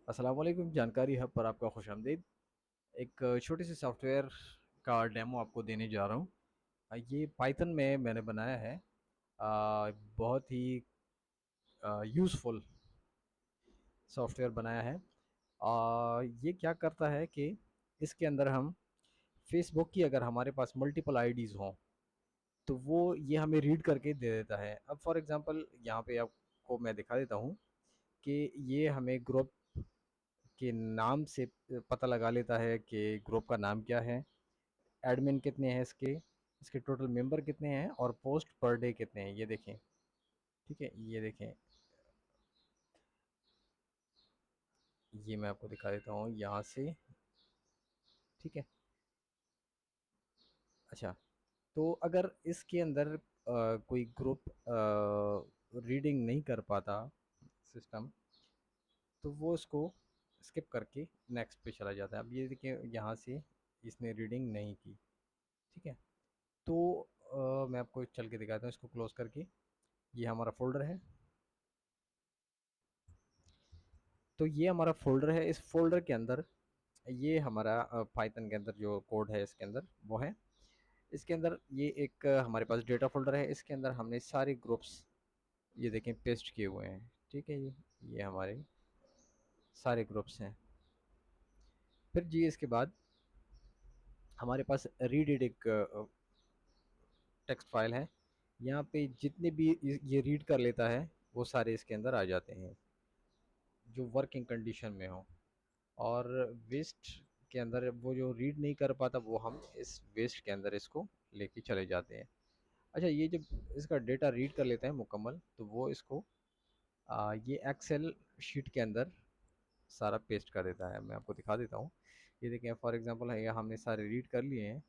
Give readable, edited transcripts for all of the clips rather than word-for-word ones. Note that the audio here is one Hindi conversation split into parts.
अस्सलाम वालेकुम। जानकारी हब पर आपका खुशामदीद। एक छोटी सी सॉफ्टवेयर का डेमो आपको देने जा रहा हूँ। ये पाइथन में मैंने बनाया है। बहुत ही यूज़फुल सॉफ्टवेयर बनाया है। ये क्या करता है कि इसके अंदर हम फेसबुक की अगर हमारे पास मल्टीपल आईडीज़ हों तो वो ये हमें रीड करके दे देता है। अब फॉर एग्ज़ाम्पल यहाँ पे आपको मैं दिखा देता हूँ कि ये हमें ग्रुप के नाम से पता लगा लेता है कि ग्रुप का नाम क्या है, एडमिन कितने हैं इसके टोटल मेंबर कितने हैं और पोस्ट पर डे कितने हैं, ये देखें। ठीक है, ये देखें, ये मैं आपको दिखा देता हूँ यहाँ से। ठीक है। अच्छा, तो अगर इसके अंदर कोई ग्रुप रीडिंग नहीं कर पाता सिस्टम, तो वो इसको स्किप करके नेक्स्ट पे चला जाता है। अब ये देखिए, यहाँ से इसने रीडिंग नहीं की। ठीक है, तो मैं आपको चल के दिखाता हूँ इसको क्लोज करके। ये हमारा फ़ोल्डर है। तो ये हमारा फ़ोल्डर है। इस फ़ोल्डर के अंदर ये हमारा पाइथन के अंदर जो कोड है इसके अंदर वो है। इसके अंदर ये एक हमारे पास डेटा फ़ोल्डर है। इसके अंदर हमने सारे ग्रुप्स ये देखें पेस्ट किए हुए हैं। ठीक है, ये हमारे सारे ग्रुप्स हैं। फिर जी इसके बाद हमारे पास रीड एक टेक्स्ट फाइल है। यहाँ पे जितने भी ये रीड कर लेता है वो सारे इसके अंदर आ जाते हैं जो वर्किंग कंडीशन में हो। और वेस्ट के अंदर वो जो रीड नहीं कर पाता वो हम इस वेस्ट के अंदर इसको लेके चले जाते हैं। अच्छा, ये जब इसका डेटा रीड कर लेता है मुकम्मल तो वो इसको ये एक्सेल शीट के अंदर सारा पेस्ट कर देता है। मैं आपको दिखा देता हूँ। ये देखें, फॉर एग्जांपल है, ये हमने सारे रीड कर लिए हैं।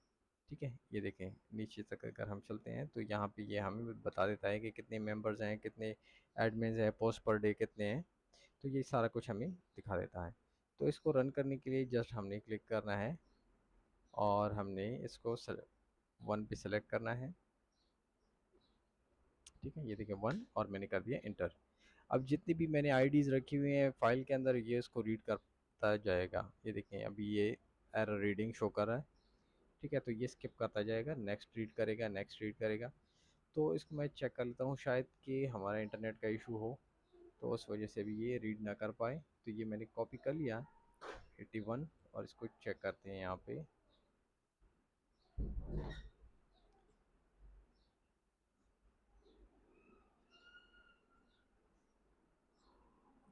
ठीक है, ये देखें नीचे तक अगर हम चलते हैं तो यहाँ पे ये हमें बता देता है कि कितने मेंबर्स हैं, कितने एडमिन्स हैं, पोस्ट पर डे कितने हैं। तो ये सारा कुछ हमें दिखा देता है। तो इसको रन करने के लिए जस्ट हमने क्लिक करना है और हमने इसको वन पे सेलेक्ट करना है। ठीक है, ये देखिए वन, और मैंने कर दिया इंटर। अब जितनी भी मैंने आईडीज़ रखी हुई हैं फाइल के अंदर ये इसको रीड करता जाएगा। ये देखें अभी ये एरर रीडिंग शो कर रहा है। ठीक है, तो ये स्किप करता जाएगा, नेक्स्ट रीड करेगा, नेक्स्ट रीड करेगा। तो इसको मैं चेक कर लेता हूँ, शायद कि हमारा इंटरनेट का इशू हो तो उस वजह से भी ये रीड ना कर पाए। तो ये मैंने कॉपी कर लिया 81, और इसको चेक करते हैं यहाँ पे।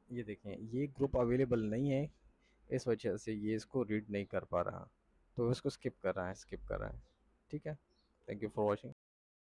ये देखें ये ग्रुप अवेलेबल नहीं है, इस वजह से ये इसको रीड नहीं कर पा रहा। तो इसको स्किप कर रहा है, स्किप कर रहा है। ठीक है, थैंक यू फॉर वॉचिंग।